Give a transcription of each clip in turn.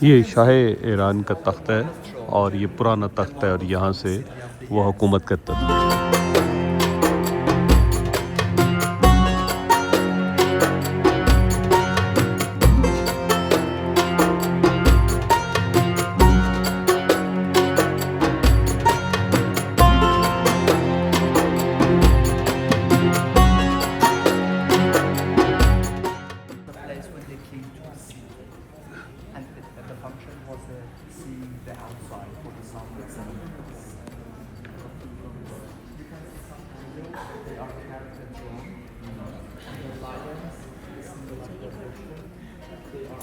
ये शाह ईरान का तख्त है और ये पुराना तख्त है और यहाँ से वो हुकूमत करता था। The place when they came to see, and the function was seeing the outside for the sunsets. You can see some animals, they are character drawn. The lions, the symbol of the ocean. They are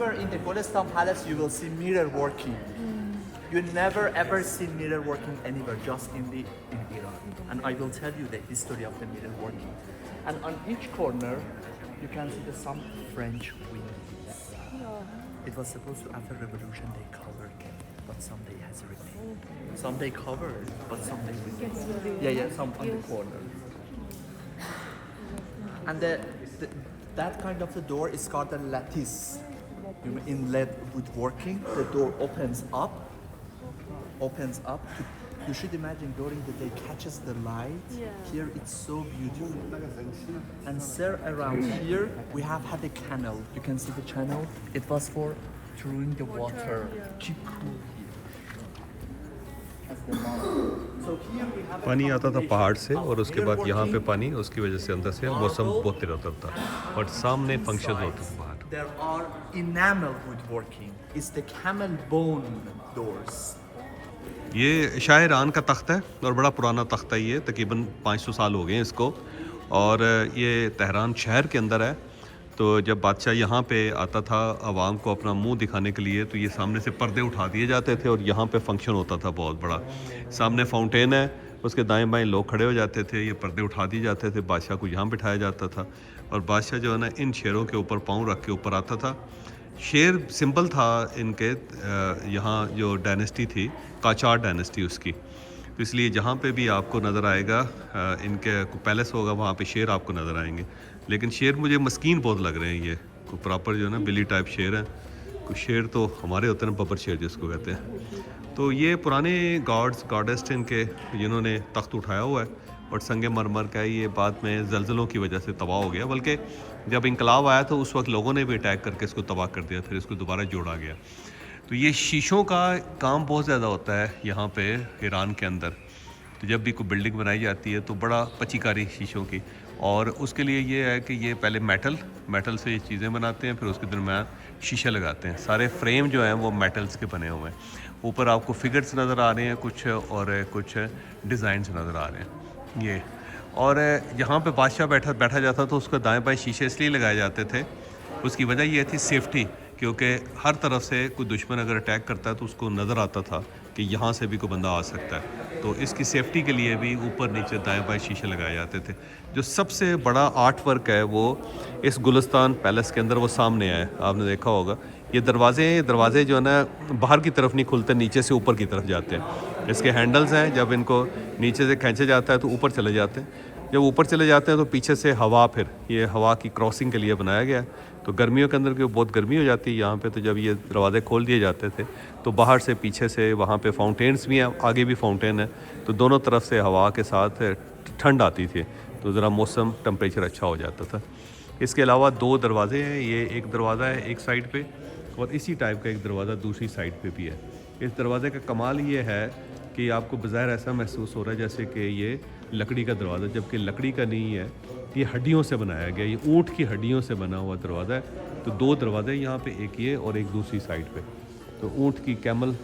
everywhere in the Golestan Palace you will see mirror working. You never ever see mirror working anywhere, just in Iran. And I will tell you the history of the mirror working. And on each corner, you can see some French windows. It was supposed to after revolution they covered it, but someday has remained. Some they covered, but some they remained. Yeah, some on the corner. And that kind of the door is called a lattice. In lead woodworking, the door opens up. You should imagine during the day catches the light. Here it's so beautiful. And sir, around here we have had a canal. You can see the channel. It was for throwing the water. Keep cool here. As the mountain. So here we have पानी आता था पहाड़ से और उसके बाद यहाँ पे पानी उसकी वजह से अंदर से मौसम बहुत तिरतर था और सामने फंक्शन होते थे बाहर। There are enamel woodworking. It's the camel bone doors. ये शाह ईरान का तख्त है और बड़ा पुराना तख्त है। ये तकरीबन 500 साल हो गए हैं इसको और ये तेहरान शहर के अंदर है। तो जब बादशाह यहाँ पे आता था आवाम को अपना मुंह दिखाने के लिए तो ये सामने से पर्दे उठा दिए जाते थे और यहाँ पे फंक्शन होता था बहुत बड़ा। सामने फाउंटेन है, उसके दाएं बाएं लोग खड़े हो जाते थे, ये पर्दे उठा दिए जाते थे, बादशाह को यहाँ बिठाया जाता था और बादशाह जो है ना इन शेरों के ऊपर पाँव रख के ऊपर आता था। शेर सिंबल था इनके यहाँ जो डायनेस्टी थी काचार डायनेस्टी उसकी, तो इसलिए जहाँ पे भी आपको नज़र आएगा इनके पैलेस होगा वहाँ पे शेर आपको नज़र आएंगे। लेकिन शेर मुझे मस्कीन बहुत लग रहे हैं, ये कोई प्रॉपर जो है ना बिल्ली टाइप शेर हैं। कुछ शेर तो हमारे होते हैं बब्बर शेर जिसको कहते हैं। तो ये पुराने गॉड्स गॉडेस इनके जिन्होंने तख्त उठाया हुआ है और संगे मरमर का ये बाद में ज़लज़लों की वजह से तबाह हो गया, बल्कि जब इंकलाब आया तो उस वक्त लोगों ने भी अटैक करके इसको तबाह कर दिया, फिर इसको दोबारा जोड़ा गया। तो ये शीशों का काम बहुत ज़्यादा होता है यहाँ पे ईरान के अंदर। तो जब भी कोई बिल्डिंग बनाई जाती है तो बड़ा पचीकारी शीशों की, और उसके लिए ये है कि ये पहले मेटल से ये चीज़ें बनाते हैं, फिर उसके दरम्यान शीशे लगाते हैं। सारे फ्रेम जो हैं वो मेटल्स के बने हुए हैं। ऊपर आपको फिगर्स नज़र आ रहे हैं कुछ और कुछ डिज़ाइंस नज़र आ रहे हैं ये। और यहाँ पे बादशाह बैठा जाता तो उसका दाएं बाएं शीशे इसलिए लगाए जाते थे, उसकी वजह ये थी सेफ्टी, क्योंकि हर तरफ से कोई दुश्मन अगर अटैक करता है तो उसको नज़र आता था कि यहाँ से भी कोई बंदा आ सकता है। तो इसकी सेफ्टी के लिए भी ऊपर नीचे दाएं बाएं शीशे लगाए जाते थे। जो सबसे बड़ा आर्ट वर्क है वो इस गुलिस्तान पैलेस के अंदर वो सामने है, आपने देखा होगा। ये दरवाजे जो है ना बाहर की तरफ नहीं खुलते, नीचे से ऊपर की तरफ जाते हैं। इसके हैंडल्स हैं, जब इनको नीचे से खींचा जाता है तो ऊपर चले जाते हैं। जब ऊपर चले जाते हैं तो पीछे से हवा, फिर ये हवा की क्रॉसिंग के लिए बनाया गया है। तो गर्मियों के अंदर क्योंकि बहुत गर्मी हो जाती है यहाँ पे, तो जब ये दरवाज़े खोल दिए जाते थे तो बाहर से पीछे से वहाँ पे फाउंटेन्स भी हैं, आगे भी फाउंटेन है, तो दोनों तरफ से हवा के साथ ठंड आती थी, तो ज़रा मौसम टेम्परेचर अच्छा हो जाता था। इसके अलावा 2 दरवाजे हैं, ये एक दरवाज़ा है एक साइड पे और इसी टाइप का एक दरवाज़ा दूसरी साइड पे भी है। इस दरवाज़े का कमाल ये है कि आपको बज़ाहिर ऐसा महसूस हो रहा है जैसे कि ये लकड़ी का दरवाज़ा, जबकि लकड़ी का नहीं है, ये हड्डियों से बनाया गया, ये ऊँट की हड्डियों से बना हुआ दरवाज़ा है। तो 2 दरवाजे यहाँ पे, एक ये और एक दूसरी साइड पे। तो ऊँट की कैमल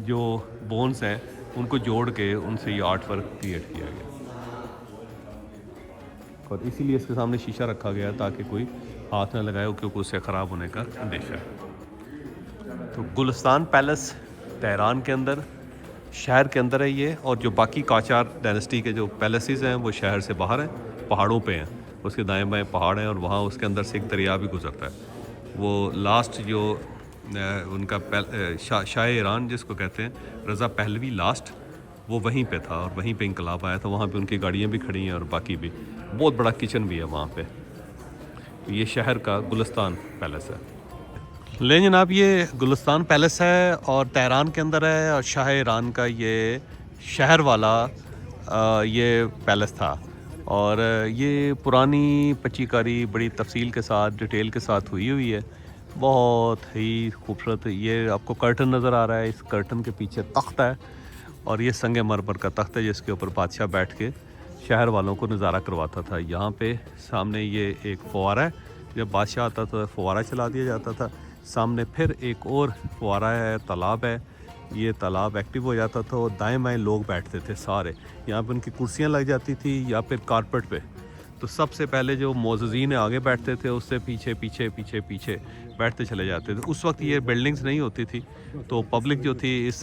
जो बोन्स हैं उनको जोड़ के उनसे ये आर्ट वर्क क्रिएट किया गया और इसीलिए इसके सामने शीशा रखा गया ताकि कोई हाथ ना लगाए क्योंकि उससे ख़राब होने का अंदेशा है। तो गुलिस्तान पैलेस तेहरान के अंदर शहर के अंदर है ये, और जो बाकी काचार डायनेस्टी के जो पैलेसेस हैं वो शहर से बाहर हैं, पहाड़ों पे हैं। उसके दाएं बाएं पहाड़ हैं और वहाँ उसके अंदर से एक दरिया भी गुजरता है। वो लास्ट जो उनका शाह ईरान जिसको कहते हैं, रज़ा पहलवी लास्ट, वो वहीं पे था और वहीं पे इंकलाब आया था। वहाँ पे उनकी गाड़ियाँ भी खड़ी हैं और बाकी भी बहुत बड़ा किचन भी है वहाँ पे। तो ये शहर का गुलिस्तान पैलेस है। ले जनाब, ये गुलिस्तान पैलेस है और तेहरान के अंदर है, और शाह ईरान का ये शहर वाला ये पैलेस था। और ये पुरानी पच्चीकारी बड़ी तफसील के साथ, डिटेल के साथ हुई है, बहुत ही खूबसूरत। ये आपको कर्टन नज़र आ रहा है, इस कर्टन के पीछे तख्त है, और ये संग मरमर का तख्त है जिसके ऊपर बादशाह बैठ के शहर वालों को नज़ारा करवाता था। यहाँ पे सामने ये एक फुवारा है, जब बादशाह आता था फुवारा चला दिया जाता था। सामने फिर एक और फुवारा है, तालाब है, ये तालाब एक्टिव हो जाता था और दाएं बाएं लोग बैठते थे सारे। यहाँ पे उनकी कुर्सियाँ लग जाती थी या फिर कारपेट पे। तो सबसे पहले जो मोअज़्ज़िन आगे बैठते थे, उससे पीछे पीछे पीछे पीछे बैठते चले जाते थे। उस वक्त ये बिल्डिंग्स नहीं होती थी, तो पब्लिक जो थी इस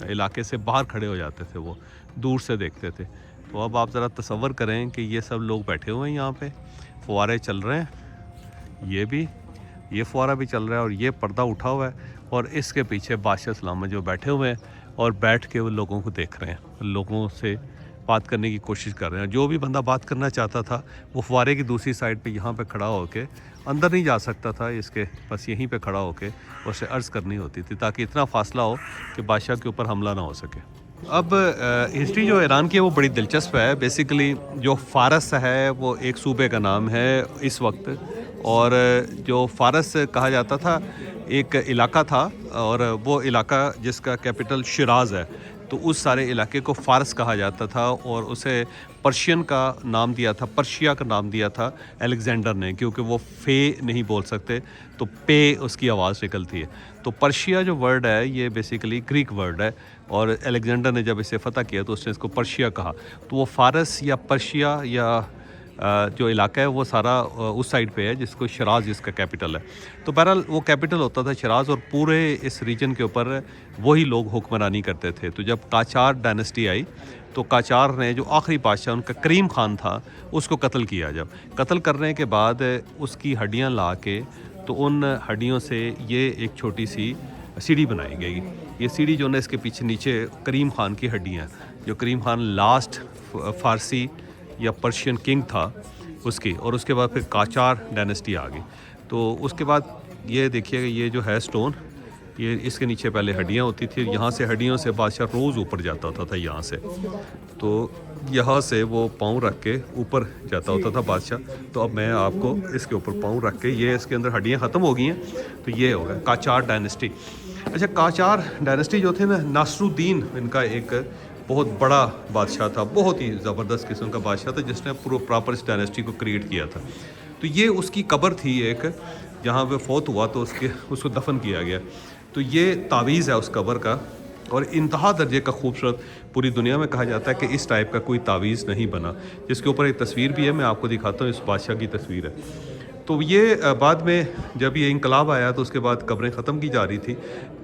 इलाके से बाहर खड़े हो जाते थे, वो दूर से देखते थे। तो अब आप ज़रा तसव्वुर करें कि ये सब लोग बैठे हुए हैं यहाँ पे, फुवारे चल रहे हैं, ये फुवारा भी चल रहा है और ये पर्दा उठा हुआ है, और इसके पीछे बादशाह सलामत जो बैठे हुए हैं और बैठ के वो लोगों को देख रहे हैं, लोगों से बात करने की कोशिश कर रहे हैं। जो भी बंदा बात करना चाहता था वो फुवारे की दूसरी साइड पे यहाँ पे खड़ा होके, अंदर नहीं जा सकता था इसके, बस यहीं पे खड़ा होके उससे अर्ज़ करनी होती थी, ताकि इतना फासला हो कि बादशाह के ऊपर हमला ना हो सके। अब हिस्ट्री जो ईरान की है वो बड़ी दिलचस्प है। बेसिकली जो फ़ारस है वो एक सूबे का नाम है इस वक्त, और जो फ़ारस कहा जाता था एक इलाका था, और वो इलाका जिसका कैपिटल शिराज़ है, तो उस सारे इलाके को फ़ारस कहा जाता था, और उसे पर्शियन का नाम दिया था, पर्शिया का नाम दिया था अलेक्जेंडर ने, क्योंकि वो फ़े नहीं बोल सकते तो पे उसकी आवाज़ निकलती है। तो पर्शिया जो वर्ड है ये बेसिकली ग्रीक वर्ड है, और अलेक्जेंडर ने जब इसे फ़तह किया तो उसने इसको पर्शिया कहा। तो वो फ़ारस या पर्शिया या जो इलाका है वो सारा उस साइड पे है जिसको शिराज़ जिसका कैपिटल है। तो बहरहाल वो कैपिटल होता था शिराज़, और पूरे इस रीजन के ऊपर वही लोग हुक्मरानी करते थे। तो जब काचार डायनेस्टी आई तो काचार ने जो आखिरी बादशाह उनका करीम खान था उसको कत्ल किया। जब कत्ल करने के बाद उसकी हड्डियाँ ला के, तो उन हड्डियों से ये एक छोटी सी सीढ़ी बनाई गई। ये सीढ़ी जो है इसके पीछे नीचे करीम खान की हड्डियाँ, जो करीम खान लास्ट फ़ारसी या पर्शियन किंग था उसकी, और उसके बाद फिर काचार डायनेस्टी आ गई। तो उसके बाद ये देखिएगा, ये जो है स्टोन, ये इसके नीचे पहले हड्डियाँ होती थी, यहाँ से हड्डियों से बादशाह रोज़ ऊपर जाता होता था यहाँ से। तो यहाँ से वो पाँव रख के ऊपर जाता होता था बादशाह। तो अब मैं आपको इसके ऊपर पाँव रख के, ये इसके अंदर हड्डियाँ ख़त्म हो गई हैं, तो ये होगा काचार डायनेस्टी। अच्छा, काचार डायनेस्टी जो थे ना, नासरुद्दीन इनका एक बहुत बड़ा बादशाह था, बहुत ही ज़बरदस्त किस्म का बादशाह था, जिसने पूरा प्रॉपर इस डायनेस्टी को क्रिएट किया था। तो ये उसकी कब्र थी एक, जहाँ पे फौत हुआ तो उसको दफन किया गया। तो ये तावीज़ है उस कब्र का, और इंतहा दर्जे का खूबसूरत। पूरी दुनिया में कहा जाता है कि इस टाइप का कोई तावीज़ नहीं बना, जिसके ऊपर एक तस्वीर भी है, मैं आपको दिखाता हूँ, इस बादशाह की तस्वीर है। तो ये बाद में जब ये इंकलाब आया तो उसके बाद कब्रें ख़त्म की जा रही थी,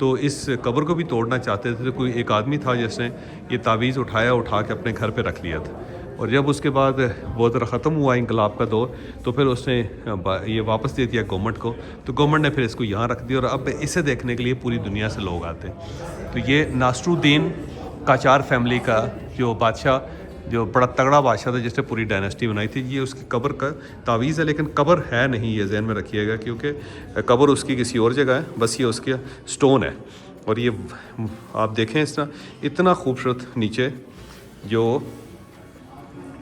तो इस कब्र को भी तोड़ना चाहते थे। तो कोई एक आदमी था जिसने ये तावीज़ उठा के अपने घर पे रख लिया था, और जब उसके बाद वो ज़रा ख़त्म हुआ इंकलाब का दौर, तो फिर उसने ये वापस दे दिया गवर्नमेंट को। तो गवर्नमेंट ने फिर इसको यहाँ रख दिया, और अब इसे देखने के लिए पूरी दुनिया से लोग आते हैं। तो ये नासरुद्दीन काचार फैमिली का जो बादशाह, जो बड़ा तगड़ा बादशाह था जिसने पूरी डायनेस्टी बनाई थी, ये उसकी कब्र का तावीज़ है। लेकिन कब्र है नहीं, ये जहन में रखिएगा, क्योंकि कब्र उसकी किसी और जगह है, बस ये उसके स्टोन है। और ये आप देखें इस तरह इतना खूबसूरत नीचे जो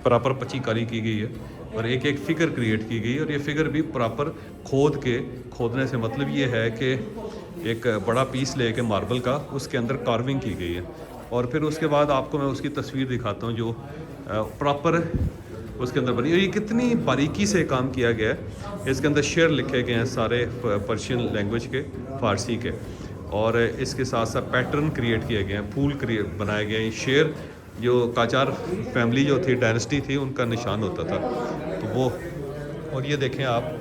प्रॉपर पच्चीकारी की गई है, और एक एक फ़िगर क्रिएट की गई, और ये फ़िगर भी प्रॉपर खोदने से मतलब ये है कि एक बड़ा पीस लेके मार्बल का, उसके अंदर कार्विंग की गई है। और फिर उसके बाद आपको मैं उसकी तस्वीर दिखाता हूँ जो प्रॉपर उसके अंदर बनी। ये कितनी बारीकी से काम किया गया है। इसके अंदर शेर लिखे गए हैं सारे पर्शियन लैंग्वेज के, फ़ारसी के, और इसके साथ साथ पैटर्न क्रिएट किए गए हैं, फूल बनाए गए हैं। शेर जो काचार फैमिली जो थी, डायनेस्टी थी, उनका निशान होता था, तो वो। और ये देखें आप,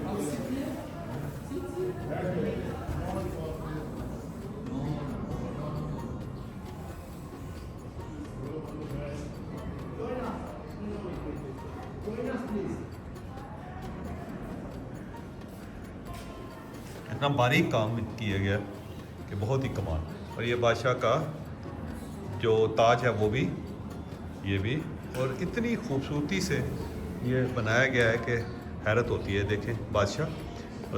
इतना बारीक काम किया गया कि बहुत ही कमाल। और ये बादशाह का जो ताज है वो भी, ये भी, और इतनी खूबसूरती से ये बनाया गया है कि हैरत होती है। देखें बादशाह,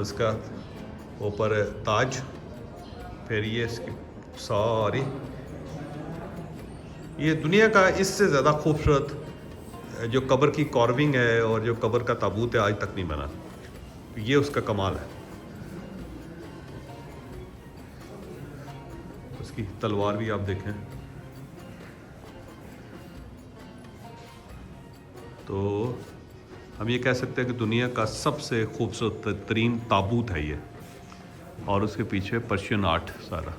उसका ऊपर ताज, फिर ये इसकी सारी, ये दुनिया का इससे ज़्यादा खूबसूरत जो कब्र की कॉर्विंग है और जो कब्र का ताबूत है आज तक नहीं बना। ये उसका कमाल है। उसकी तलवार भी आप देखें तो हम ये कह सकते हैं कि दुनिया का सबसे खूबसूरत तरीन ताबूत है ये, और उसके पीछे पर्शियन आर्ट सारा।